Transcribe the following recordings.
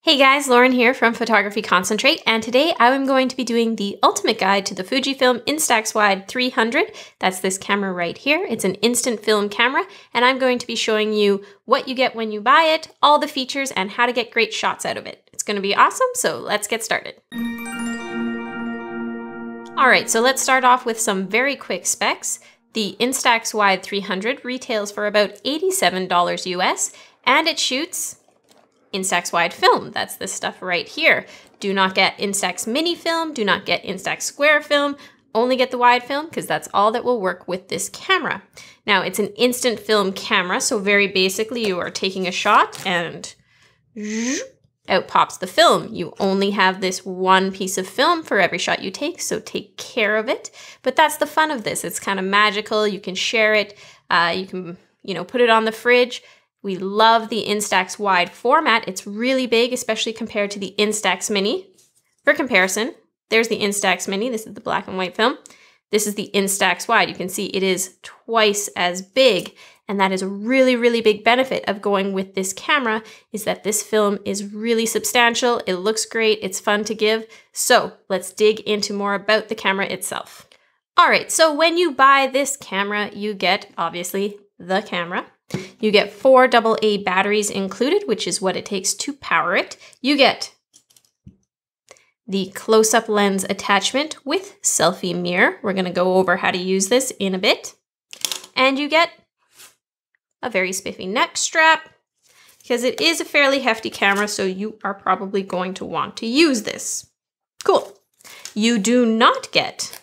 Hey guys, Lauren here from Photography Concentrate, and today I am going to be doing the ultimate guide to the Fujifilm Instax Wide 300. That's this camera right here. It's an instant film camera, and I'm going to be showing you what you get when you buy it, all the features, and how to get great shots out of it. It's going to be awesome, so let's get started. Alright, so let's start off with some very quick specs. The Instax Wide 300 retails for about $87 US, and it shoots Instax Wide film. That's this stuff right here. Do not get Instax mini film, do not get Instax square film, only get the wide film because that's all that will work with this camera. Now it's an instant film camera, so very basically you are taking a shot and out pops the film. You only have this one piece of film for every shot you take, so take care of it. But that's the fun of this. It's kind of magical. You can share it. You can, put it on the fridge. We love the Instax Wide format. It's really big, especially compared to the Instax Mini. For comparison, there's the Instax Mini. This is the black and white film. This is the Instax Wide. You can see it is twice as big, and that is a really, really big benefit of going with this camera is that this film is really substantial. It looks great. It's fun to give. So let's dig into more about the camera itself. All right, so when you buy this camera, you get, obviously, the camera. You get 4 AA batteries included, which is what it takes to power it. You get the close-up lens attachment with selfie mirror. We're going to go over how to use this in a bit. And you get a very spiffy neck strap because it is a fairly hefty camera, so you are probably going to want to use this. Cool. You do not get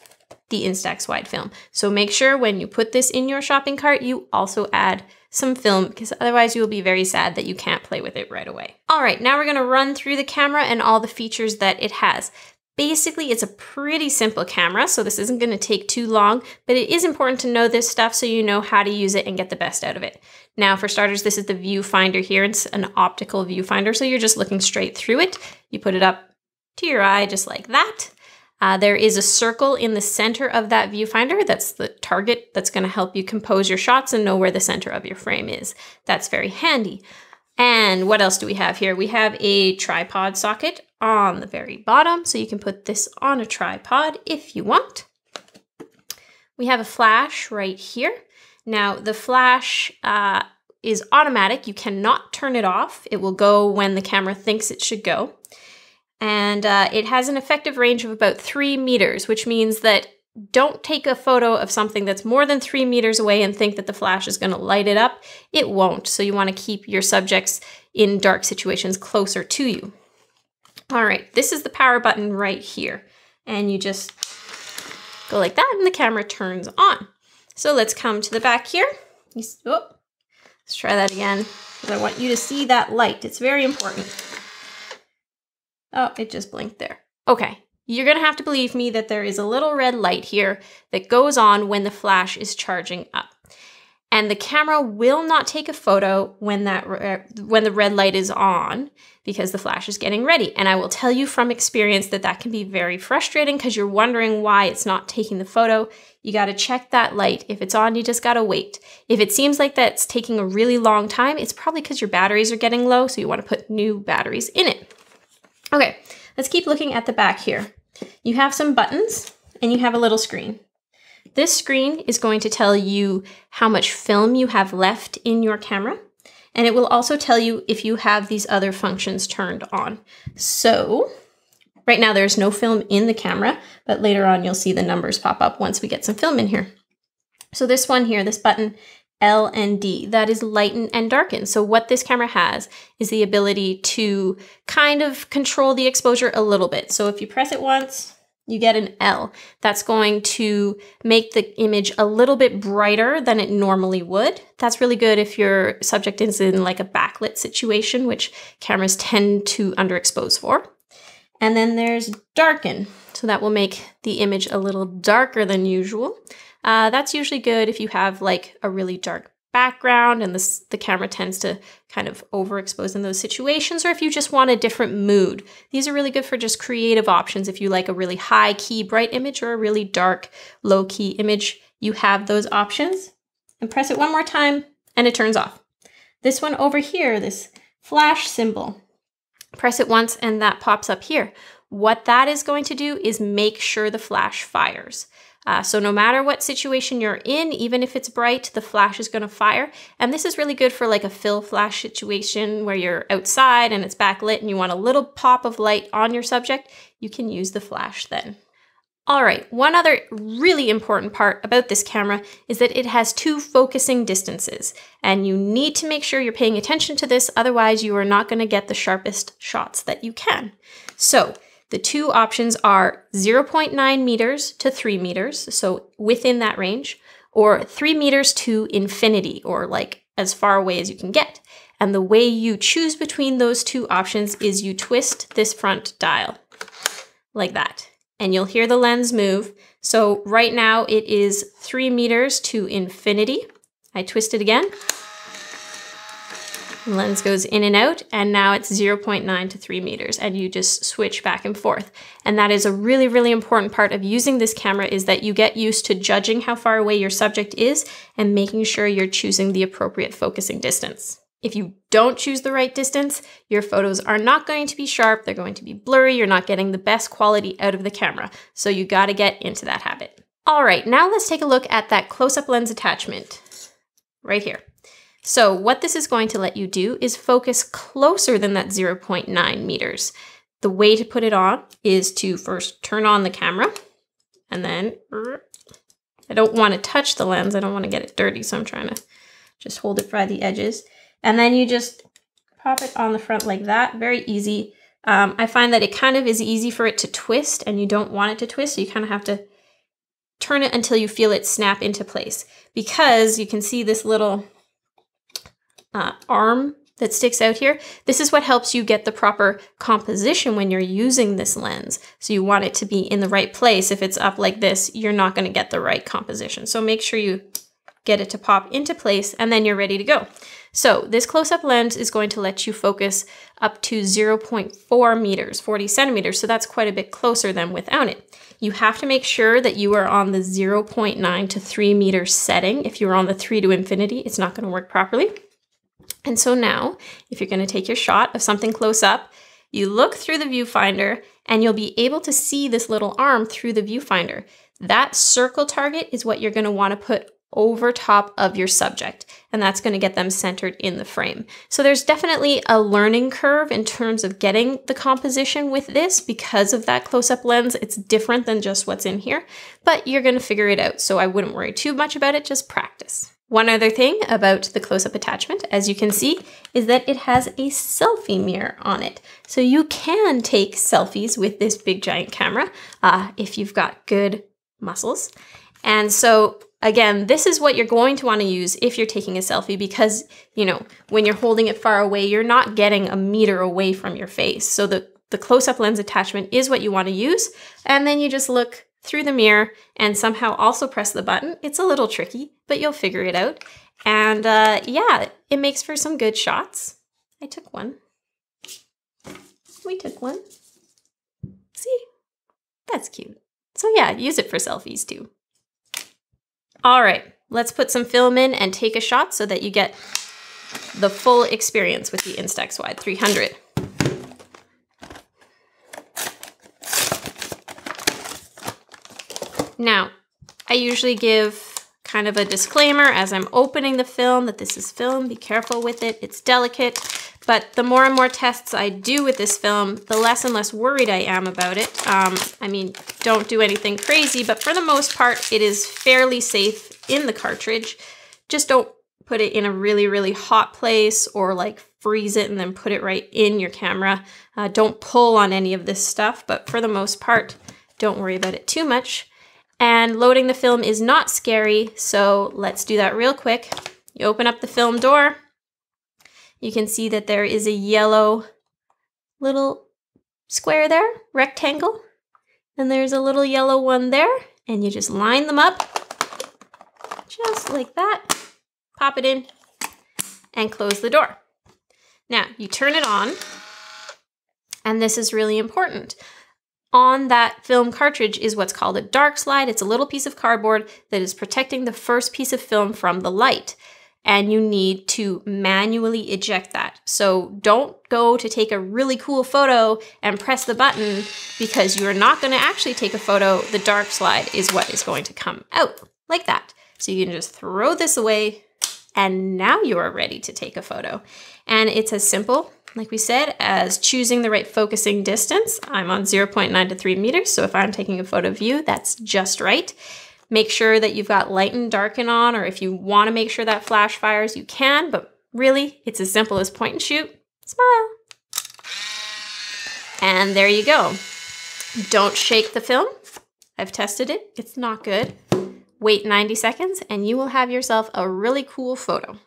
the Instax Wide film. So make sure when you put this in your shopping cart, you also add some film because otherwise you will be very sad that you can't play with it right away. All right, now we're gonna run through the camera and all the features that it has. Basically, it's a pretty simple camera, so this isn't gonna take too long, but it is important to know this stuff so you know how to use it and get the best out of it. Now, for starters, this is the viewfinder here. It's an optical viewfinder, so you're just looking straight through it. You put it up to your eye just like that. There is a circle in the center of that viewfinder. That's the target that's going to help you compose your shots and know where the center of your frame is. That's very handy. And what else do we have here? We have a tripod socket on the very bottom, so you can put this on a tripod if you want. We have a flash right here. Now, the flash is automatic. You cannot turn it off. It will go when the camera thinks it should go. And it has an effective range of about 3 meters, which means that don't take a photo of something that's more than 3 meters away and think that the flash is going to light it up. It won't. So you want to keep your subjects in dark situations closer to you. All right, this is the power button right here. And you just go like that and the camera turns on. So let's come to the back here. Let's try that again because I want you to see that light. It's very important. Oh, it just blinked there. Okay, you're gonna have to believe me that there is a little red light here that goes on when the flash is charging up. And the camera will not take a photo when the red light is on because the flash is getting ready. And I will tell you from experience that that can be very frustrating because you're wondering why it's not taking the photo. You gotta check that light. If it's on, you just gotta wait. If it seems like that's taking a really long time, it's probably because your batteries are getting low, so you wanna put new batteries in it. Okay, let's keep looking at the back here. You have some buttons and you have a little screen. This screen is going to tell you how much film you have left in your camera, and it will also tell you if you have these other functions turned on. So right now there's no film in the camera, but later on you'll see the numbers pop up once we get some film in here. So this one here, this button, L and D, that is lighten and darken. So what this camera has is the ability to kind of control the exposure a little bit. So if you press it once, you get an L. That's going to make the image a little bit brighter than it normally would. That's really good if your subject is in like a backlit situation, which cameras tend to underexpose for. And then there's darken. So that will make the image a little darker than usual. That's usually good if you have like a really dark background and the camera tends to kind of overexpose in those situations, or if you just want a different mood. These are really good for just creative options. If you like a really high key bright image or a really dark low key image, you have those options. And press it one more time and it turns off. This one over here, this flash symbol, Press it once and that pops up here. What that is going to do is make sure the flash fires. So no matter what situation you're in, even if it's bright, the flash is going to fire. And this is really good for like a fill flash situation where you're outside and it's backlit and you want a little pop of light on your subject. You can use the flash then. All right, one other really important part about this camera is that it has 2 focusing distances, and you need to make sure you're paying attention to this, otherwise you are not going to get the sharpest shots that you can. So the 2 options are 0.9 meters to 3 meters, so within that range, or 3 meters to infinity, or like as far away as you can get. And the way you choose between those 2 options is you twist this front dial like that. And you'll hear the lens move. So right now it is 3 meters to infinity. I twist it again. The lens goes in and out, and now it's 0.9 to 3 meters, and you just switch back and forth. And that is a really, really important part of using this camera, is that you get used to judging how far away your subject is and making sure you're choosing the appropriate focusing distance. If you don't choose the right distance, your photos are not going to be sharp, they're going to be blurry, you're not getting the best quality out of the camera. So you gotta get into that habit. All right, now let's take a look at that close-up lens attachment right here. So what this is going to let you do is focus closer than that 0.9 meters. The way to put it on is to first turn on the camera, and then I don't want to touch the lens, I don't want to get it dirty, so I'm trying to just hold it by the edges. And then you just pop it on the front like that, very easy. I find that it kind of is easy for it to twist, and you don't want it to twist, so you kind of have to turn it until you feel it snap into place. Because you can see this little arm that sticks out here. This is what helps you get the proper composition when you're using this lens. So you want it to be in the right place. If it's up like this, you're not going to get the right composition. So make sure you get it to pop into place, and then you're ready to go. So this close-up lens is going to let you focus up to 0.4 meters, 40 centimeters, so that's quite a bit closer than without it. You have to make sure that you are on the 0.9 to 3 meter setting. If you're on the 3 to infinity, it's not going to work properly. And so now, if you're going to take your shot of something close up, you look through the viewfinder and you'll be able to see this little arm through the viewfinder. That circle target is what you're going to want to put over top of your subject, and that's going to get them centered in the frame. So there's definitely a learning curve in terms of getting the composition with this because of that close-up lens. It's different than just what's in here, but you're going to figure it out. So I wouldn't worry too much about it, just practice. One other thing about the close-up attachment, as you can see, is that it has a selfie mirror on it. So you can take selfies with this big giant camera if you've got good muscles. And so again, this is what you're going to want to use if you're taking a selfie because, you know, when you're holding it far away, you're not getting a meter away from your face. So the close-up lens attachment is what you want to use. And then you just look through the mirror and somehow also press the button. It's a little tricky, but you'll figure it out. And yeah, it makes for some good shots. I took one. We took one. See? That's cute. So yeah, use it for selfies too. All right, let's put some film in and take a shot so that you get the full experience with the Instax Wide 300. Now, I usually give kind of a disclaimer as I'm opening the film that this is film, be careful with it, it's delicate. But the more and more tests I do with this film, the less and less worried I am about it. I mean, don't do anything crazy, but for the most part, it is fairly safe in the cartridge. Just don't put it in a really, really hot place or like freeze it and then put it right in your camera. Don't pull on any of this stuff, but for the most part, don't worry about it too much. And loading the film is not scary, so let's do that real quick. You open up the film door. You can see that there is a yellow little square there, rectangle, and there's a little yellow one there, and you just line them up, just like that, pop it in, and close the door. Now, you turn it on, and this is really important. On that film cartridge is what's called a dark slide. It's a little piece of cardboard that is protecting the first piece of film from the light. and you need to manually eject that. So don't go to take a really cool photo and press the button because you're not going to actually take a photo. The dark slide is what is going to come out like that. So you can just throw this away and now you are ready to take a photo. And it's as simple, like we said, as choosing the right focusing distance. I'm on 0.9 to 3 meters. So if I'm taking a photo of you, that's just right. Make sure that you've got light and darken on, or if you want to make sure that flash fires, you can, but really it's as simple as point and shoot, smile. And there you go. Don't shake the film. I've tested it, it's not good. Wait 90 seconds and you will have yourself a really cool photo.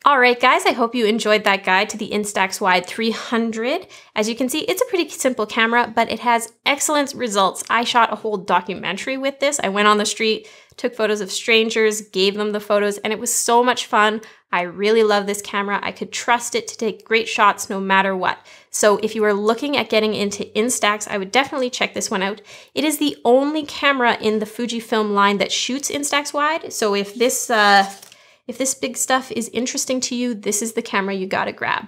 All right, guys, I hope you enjoyed that guide to the Instax Wide 300. As you can see, it's a pretty simple camera, but it has excellent results. I shot a whole documentary with this. I went on the street, took photos of strangers, gave them the photos, and it was so much fun. I really love this camera. I could trust it to take great shots no matter what. So if you are looking at getting into Instax, I would definitely check this one out. It is the only camera in the Fujifilm line that shoots Instax Wide. So if this big stuff is interesting to you, this is the camera you gotta grab.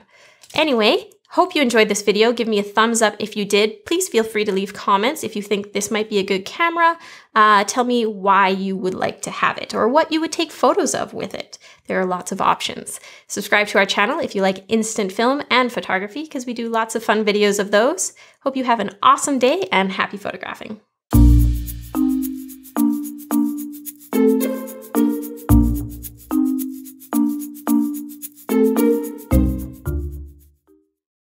Anyway, hope you enjoyed this video. Give me a thumbs up if you did. Please feel free to leave comments if you think this might be a good camera. Tell me why you would like to have it or what you would take photos of with it. There are lots of options. Subscribe to our channel if you like instant film and photography because we do lots of fun videos of those. Hope you have an awesome day and happy photographing.